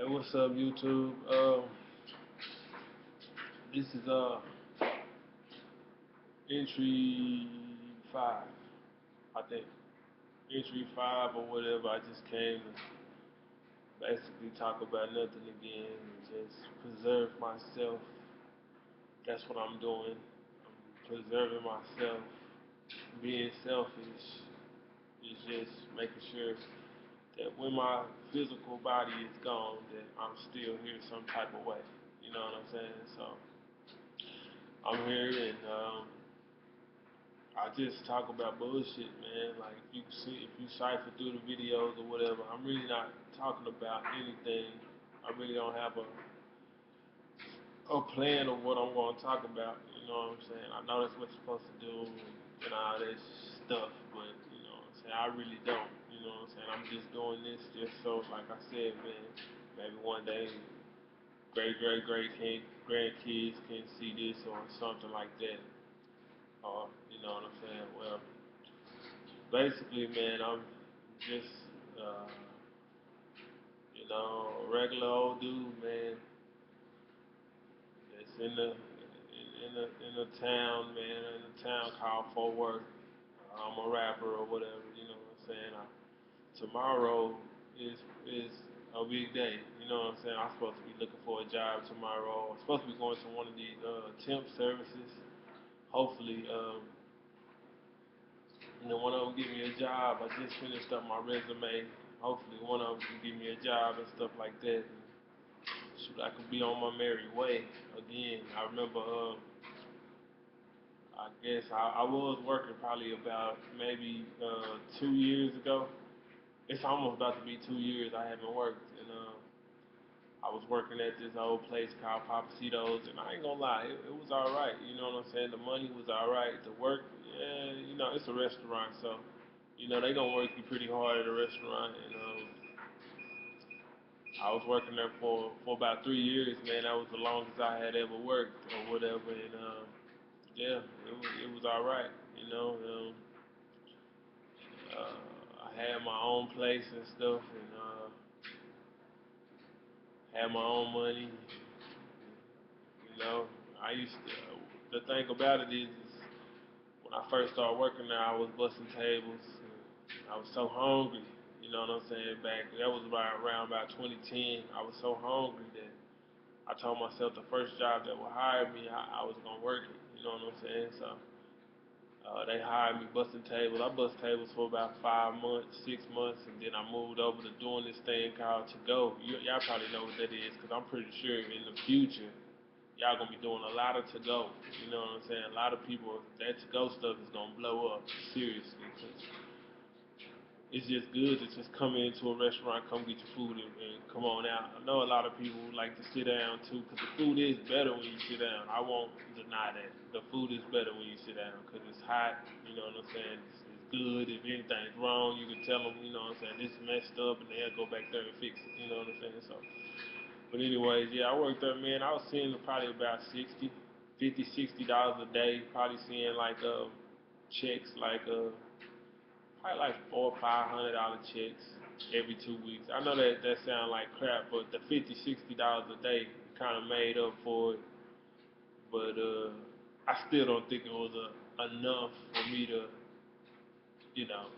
Hey, what's up, YouTube? This is entry five, I think. Entry five or whatever. I just came to basically talk about nothing again and just preserve myself. That's what I'm doing. I'm preserving myself. Being selfish is just making sure that when my physical body is gone, that I'm still here some type of way. You know what I'm saying? So I'm here and I just talk about bullshit, man. Like if you cipher through the videos or whatever, I'm really not talking about anything. I really don't have a plan of what I'm going to talk about. You know what I'm saying? I know that's what you're supposed to do and all that stuff, but you know what I'm saying? I really don't. You know what I'm saying? I'm just doing this just so, like I said, man, maybe one day grandkids can see this or something like that. Or you know what I'm saying? Well, basically, man, I'm just, uh, a regular old dude, man, that's in a town, man, in a town called Fort Worth. I'm a rapper or whatever, you know what I'm saying? Tomorrow is a big day, you know what I'm saying? I'm supposed to be looking for a job tomorrow. I'm supposed to be going to one of these temp services. Hopefully, one of them give me a job. I just finished up my resume. Hopefully, one of them can give me a job and stuff like that. And shoot, I could be on my merry way again. I remember, I guess I was working probably about maybe 2 years ago. It's almost about to be 2 years I haven't worked, and I was working at this old place called Papacitos, and I ain't gonna lie, it was all right. You know what I'm saying? The money was all right. The work, yeah, it's a restaurant, so they gonna work you pretty hard at a restaurant, and I was working there for about 3 years, man. That was the longest I had ever worked or whatever, and yeah, it was all right. You know, I had my own place and stuff, and had my own money. You know, I used to. The thing about it is when I first started working there, I was busting tables. I was so hungry. You know what I'm saying? Back that was around about 2010. I was so hungry that I told myself the first job that would hire me, I was gonna work it. You know what I'm saying? So they hired me busting tables. I bust tables for about 5 months, 6 months, and then I moved over to doing this thing called to go. Y'all probably know what that is, cause I'm pretty sure in the future y'all gonna be doing a lot of to go. You know what I'm saying? A lot of people, that to go stuff is gonna blow up seriously. Cause it's just good to just come into a restaurant, come get your food, and come on out. I know a lot of people like to sit down too, because the food is better when you sit down. I won't deny that. The food is better when you sit down, because it's hot, you know what I'm saying? It's good. If anything's wrong, you can tell them, you know what I'm saying, this messed up, and they'll go back there and fix it, you know what I'm saying? So, but anyways, yeah, I worked there, man. I was seeing probably about 60, $50, $60 a day, probably seeing like checks like probably like $400, $500 checks every 2 weeks. I know that sounds like crap, but the $50, $60 a day kind of made up for it. But I still don't think it was enough for me to, you know,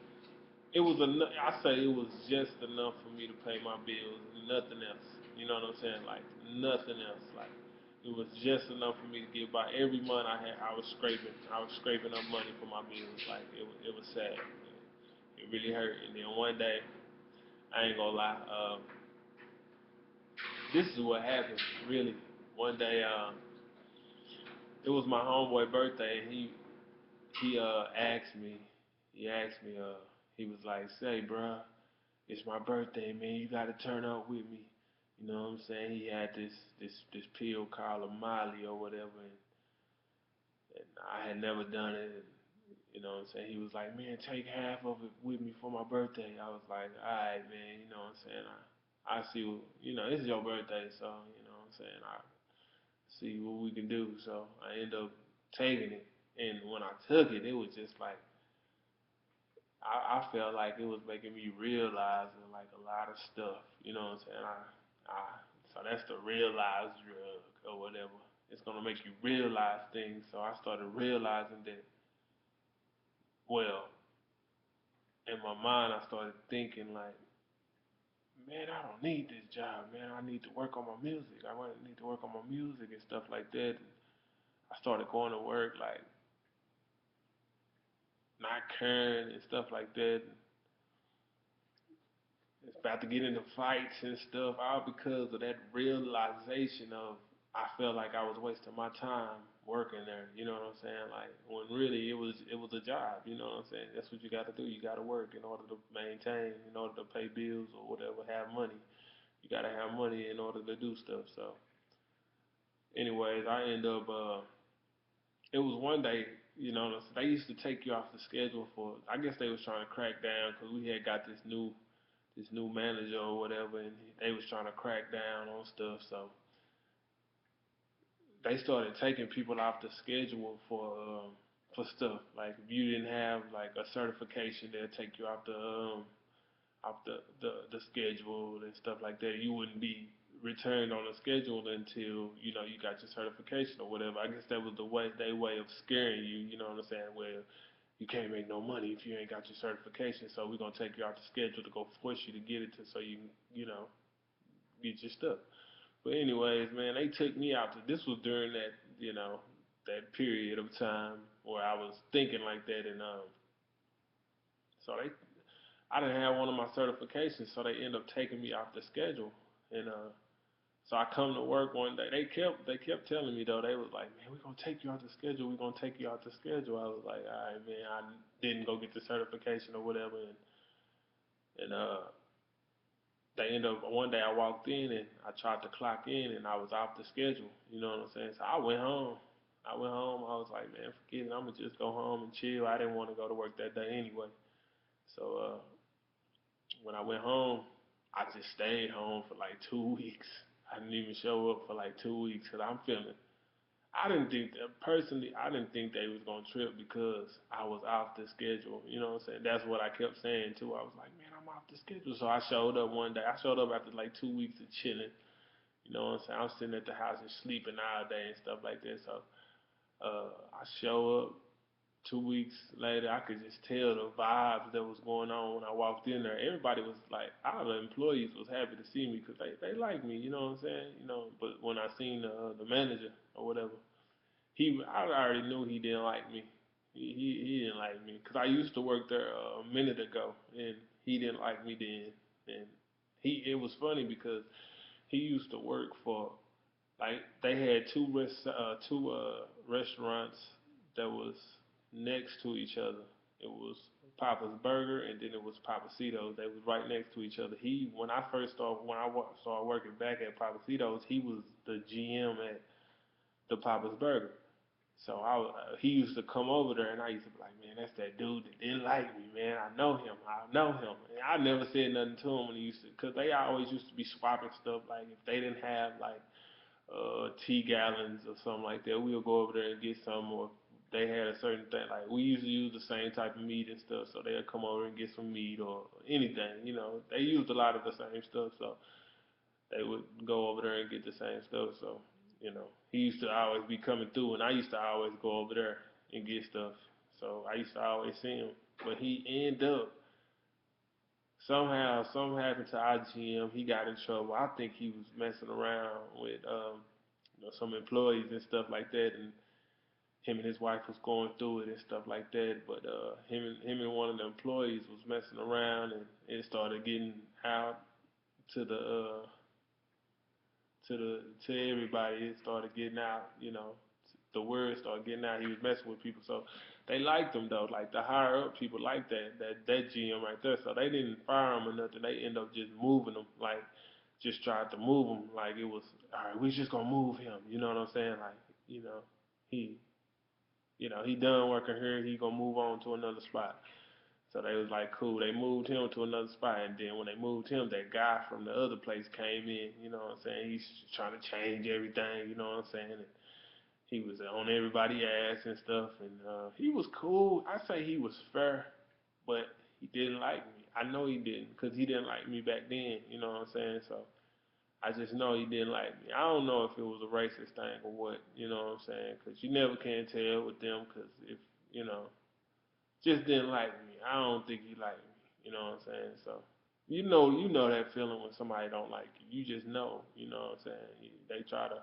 it was enough. I say it was just enough for me to pay my bills and nothing else. You know what I'm saying? Like nothing else. Like it was just enough for me to get by. Every month I was scraping. I was scraping up money for my bills. Like it was sad. It really hurt. And then one day, I ain't gonna lie, this is what happened. Really, one day, it was my homeboy birthday, and he asked me. He asked me. He was like, "Say, bruh, it's my birthday, man. You gotta turn up with me." You know what I'm saying? He had this pill called a Molly or whatever, and I had never done it. And, you know what I'm saying? He was like, "Man, take half of it with me for my birthday." I was like, "Alright, man. You know what I'm saying? I see what, it's your birthday, so you know what I'm saying. I see what we can do." So I ended up taking it, and when I took it, it was just like I felt like it was making me realize like a lot of stuff. You know what I'm saying? Ah, so that's the realized drug or whatever. It's gonna make you realize things. So I started realizing that, well, in my mind, I started thinking like, man, I don't need this job, man. I need to work on my music. Need to work on my music and stuff like that. And I started going to work like not caring and stuff like that. It's about to get into fights and stuff, all because of that realization of I felt like I was wasting my time working there. You know what I'm saying? Like when really it was a job. You know what I'm saying? That's what you got to do. You got to work in order to maintain, in order to pay bills or whatever. Have money. You got to have money in order to do stuff. So, anyways, I end up. It was one day. You know, they used to take you off the schedule for. I guess they was trying to crack down because we had got this new manager or whatever, and they was trying to crack down on stuff. So they started taking people off the schedule for stuff. Like if you didn't have like a certification, they'll take you off the schedule and stuff like that. You wouldn't be returned on the schedule until you got your certification or whatever. I guess that was their way of scaring you. You know what I'm saying? Well, you can't make no money if you ain't got your certification, so we're gonna take you off the schedule to go force you to get it so you can get your stuff. But anyways, man, they took me out. This was during that period of time where I was thinking like that, and so I didn't have one of my certifications, so they ended up taking me off the schedule, and so I come to work one day. They kept telling me though. They was like, man, we're gonna take you out the schedule. We're gonna take you out the schedule. I was like, all right, man. I didn't go get the certification or whatever, and they end up one day I walked in and I tried to clock in and I was off the schedule. You know what I'm saying? So I went home. I was like, man, forget it. I'm gonna just go home and chill. I didn't want to go to work that day anyway. So when I went home, I just stayed home for like 2 weeks. I didn't even show up for like 2 weeks because I'm feeling. I didn't think that personally. I didn't think they was gonna trip because I was off the schedule. You know what I'm saying? That's what I kept saying too. I was like, man, I'm off the schedule. So I showed up one day. I showed up after like 2 weeks of chilling. You know what I'm saying? I'm sitting at the house and sleeping all day and stuff like that. So I show up 2 weeks later. I could just tell the vibes that was going on when I walked in there. Everybody was like, all the employees was happy to see me because they like me. You know what I'm saying? But when I seen the manager or whatever, I already knew he didn't like me. He didn't like me because I used to work there a minute ago, and he didn't like me then. And it was funny because he used to work for like they had two restaurants that was next to each other. It was Papa's Burger and then it was Papacito's. They was right next to each other. When I first started started working back at Papacito's, he was the GM at the Papa's Burger. So he used to come over there, and I used to be like, man, that's that dude that didn't like me, man. I know him. I know him. And I never said nothing to him when he used to, because they always used to be swapping stuff. Like if they didn't have like tea gallons or something like that, we'll go over there and get some. Or they had a certain thing, like we used to use the same type of meat and stuff, so they'll come over and get some meat or anything. They used a lot of the same stuff, so they would go over there and get the same stuff. So, he used to always be coming through, and I used to always go over there and get stuff. So I used to always see him. But he ended up somehow something happened to IGM. He got in trouble. I think he was messing around with some employees and stuff like that, and him and his wife was going through it and stuff like that. But him and one of the employees was messing around, and it started getting out to to everybody. It started getting out, the word started getting out. He was messing with people, so they liked him though. Like the higher up people liked that GM right there. So they didn't fire him or nothing. They ended up just moving him, like just tried to move him. Like it was all right. We just gonna move him. You know what I'm saying? Like he he done working here. He gonna move on to another spot. So they was like, cool. They moved him to another spot, and then when they moved him, that guy from the other place came in. You know what I'm saying? He's trying to change everything. You know what I'm saying? And he was on everybody's ass and stuff, and he was cool. I say he was fair, but he didn't like me. I know he didn't, because he didn't like me back then. You know what I'm saying? So I just know he didn't like me. I don't know if it was a racist thing or what, you know what I'm saying? Because you never can tell with them. Because if you know, just didn't like me. I don't think he liked me. You know what I'm saying? So you know that feeling when somebody don't like you. You just know. You know what I'm saying? They try to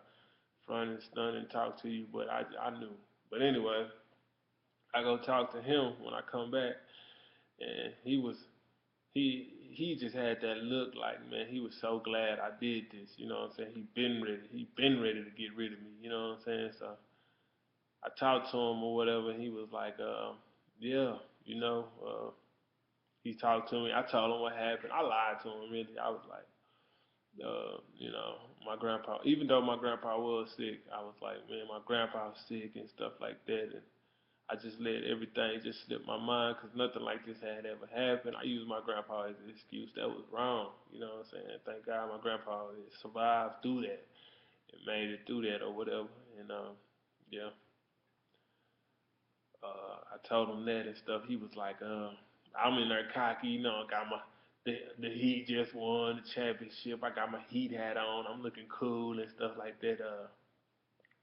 front and stun and talk to you, but I knew. But anyway, I go talk to him when I come back, and he just had that look like, man, he was so glad I did this. You know what I'm saying? He been ready to get rid of me. You know what I'm saying? So I talked to him or whatever, and he was like, yeah, you know, he talked to me. I told him what happened. I lied to him really. I was like, you know, my grandpa, even though my grandpa was sick, I was like, man, my grandpa was sick and stuff like that, and I just let everything just slip my mind because nothing like this had ever happened. I used my grandpa as an excuse. That was wrong. You know what I'm saying? Thank God my grandpa survived through that and made it through that or whatever. And yeah, I told him that and stuff. He was like, I'm in there cocky, you know, I got my the Heat just won the championship. I got my Heat hat on. I'm looking cool and stuff like that.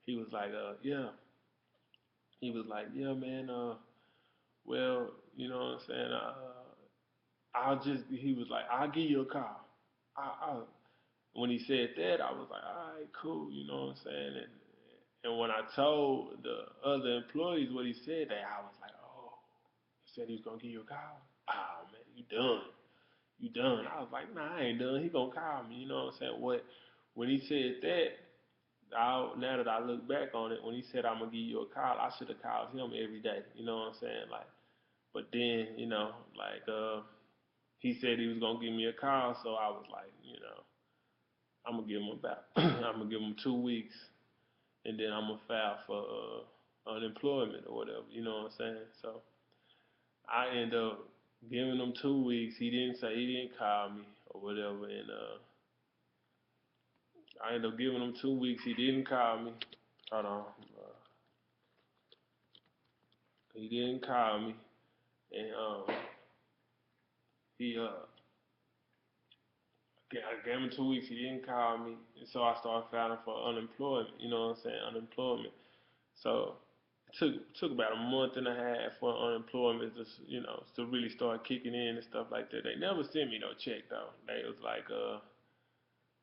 He was like, yeah. He was like, yeah, man. Well, you know what I'm saying. He was like, I'll give you a call. I when he said that, I was like, all right, cool. You know what I'm saying. And when I told the other employees what he said, I was like, oh, he said he was gonna give you a call. Oh man, you done. You done. I was like, nah, I ain't done. He gonna call me. You know what I'm saying? When he said that, now that I look back on it, when he said I'm gonna give you a call, I should have called him every day. You know what I'm saying? Like, but then, you know, like he said he was gonna give me a call, so I was like, you know, I'm gonna give him about, I'm gonna give him 2 weeks, and then I'm gonna file for unemployment or whatever. You know what I'm saying? So I end up giving him 2 weeks. He didn't call me or whatever, and I ended up giving him 2 weeks. He didn't call me. Hold on. He didn't call me, and he I gave him 2 weeks. He didn't call me, and so I started filing for unemployment. You know what I'm saying? Unemployment. So it took about a month and a half for unemployment to to really start kicking in and stuff like that. They never sent me no check though. They was like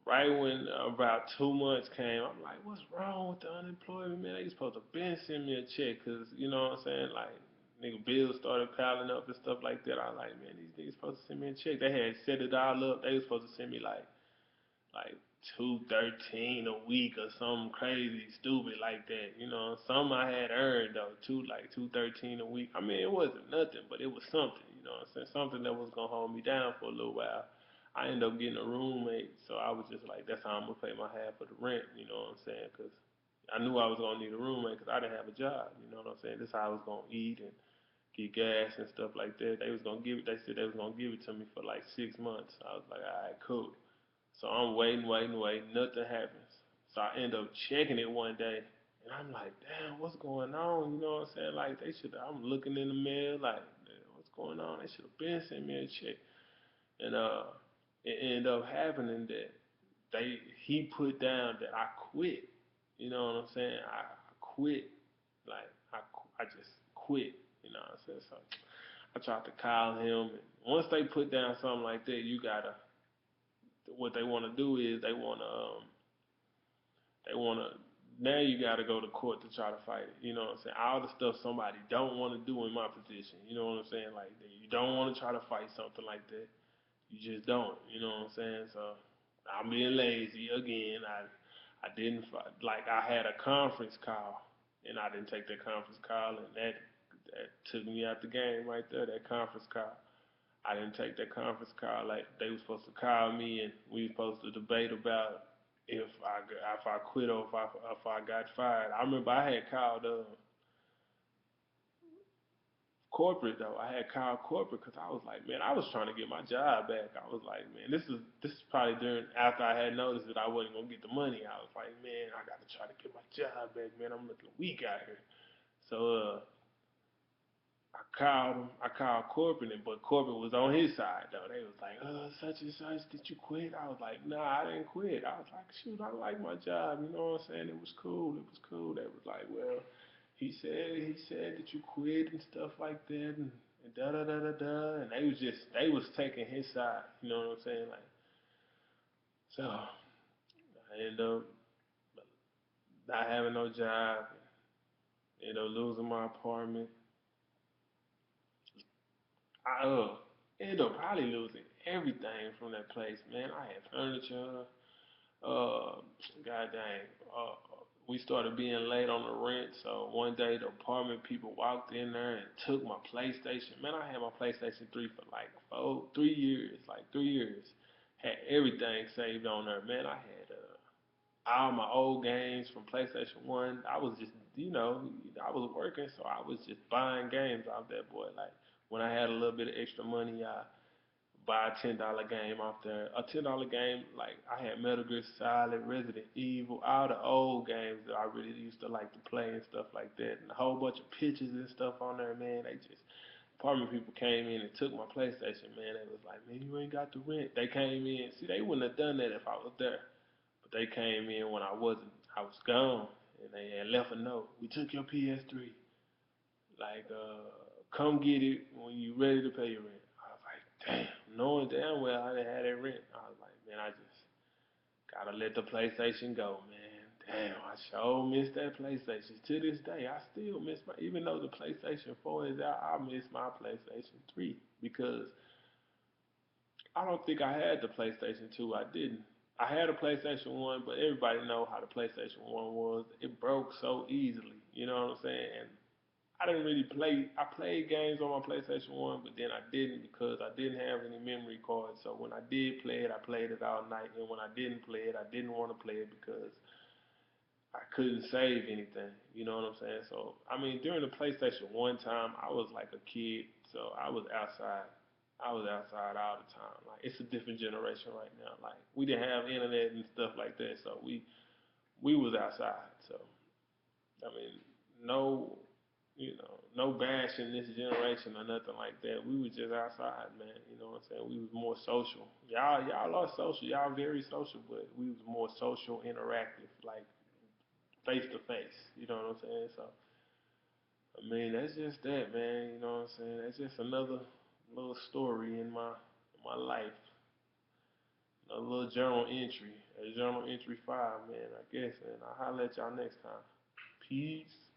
right when about 2 months came, I'm like, what's wrong with the unemployment, man? They supposed to been send me a check, cause you know what I'm saying, like nigga bills started piling up and stuff like that. I was like, man, these niggas supposed to send me a check. They had set it all up. They was supposed to send me like 213 a week or something crazy stupid like that. You know, some I had earned though, 213 a week. I mean, it wasn't nothing, but it was something. You know what I'm saying? Something that was gonna hold me down for a little while. I ended up getting a roommate, so I was just like, that's how I'm gonna pay my half of the rent. You know what I'm saying? Because I knew I was gonna need a roommate because I didn't have a job. You know what I'm saying? This is how I was gonna eat and get gas and stuff like that. They was gonna give it. They said they was gonna give it to me for like 6 months. I was like, all right, cool. So I'm waiting. Nothing happens. So I end up checking it one day, and I'm like, damn, what's going on? You know what I'm saying? Like they should. I'm looking in the mail, like, what's going on? They should have been sent me a check. And it ended up happening that he put down that I quit. You know what I'm saying? I quit. Like I just quit. You know what I'm saying? So I tried to call him, and once they put down something like that, you gotta. What they want to do is they want to now you got to go to court to try to fight it. You know what I'm saying? All the stuff somebody don't want to do in my position. You know what I'm saying? Like you don't want to try to fight something like that. You just don't. You know what I'm saying? So I'm being lazy again. I didn't like I had a conference call and I didn't take that conference call and that took me out the game right there. That conference call. I didn't take that conference call. Like they were supposed to call me and we were supposed to debate about if I quit or if I got fired. I remember I had called corporate though. I had called corporate because I was like, man, I was trying to get my job back. I was like, man, this is probably during after I had noticed that I wasn't gonna get the money. I was like, man, I gotta try to get my job back, man. I'm looking weak out here. So I called corporate, but corporate was on his side though. They was like, such and such, did you quit? I was like, nah, I didn't quit. I was like, shoot, I like my job. You know what I'm saying? It was cool. It was cool. They was like, well, he said that you quit and stuff like that, and da da da da da. And they was taking his side. You know what I'm saying? Like, so I ended up not having no job. Ended up losing my apartment. I ended up probably losing everything from that place, man. I had furniture. Uh, God dang. We started being late on the rent, so one day the apartment people walked in there and took my PlayStation. Man, I had my PlayStation 3 for like 3 years, like 3 years. Had everything saved on there, man. I had all my old games from PlayStation 1. I was just, I was working, so I was just buying games off that boy. Like, when I had a little bit of extra money, I buy a $10 game off there. A $10 game, like, I had Metal Gear Solid, Resident Evil, all the old games that I really used to like to play and stuff like that. And a whole bunch of pictures and stuff on there, man. Apartment people came in and took my PlayStation, man. They was like, man, you ain't got the rent. They came in. See, they wouldn't have done that if I was there. But they came in when I wasn't. I was gone, and they had left a note. We took your PS3. Like, come get it when you ready to pay your rent. I was like, damn, knowing damn well I didn't have that rent. I was like, man, I just gotta let the PlayStation go, man. Damn, I sure miss that PlayStation. To this day, I still miss even though the PlayStation 4 is out, I miss my PlayStation 3 because I don't think I had the PlayStation 2. I didn't. I had a PlayStation 1, but everybody know how the PlayStation 1 was. It broke so easily. You know what I'm saying? And I didn't really play. I played games on my PlayStation 1, but then I didn't because I didn't have any memory cards. So when I did play it, I played it all night. And when I didn't play it, I didn't want to play it because I couldn't save anything. You know what I'm saying? So, I mean, during the PlayStation 1 time, I was like a kid. So I was outside. I was outside all the time. Like, it's a different generation right now. Like, we didn't have internet and stuff like that. So we was outside. So I mean, no, no bashing this generation or nothing like that. We was just outside, man. You know what I'm saying? We was more social. Y'all are social. Y'all very social, but we was more social, interactive, like face to face. You know what I'm saying? So, I mean, that's just that, man. You know what I'm saying? That's just another little story in my life. A little journal entry, a journal entry 5, man. I guess, and I'll holler at y'all next time. Peace.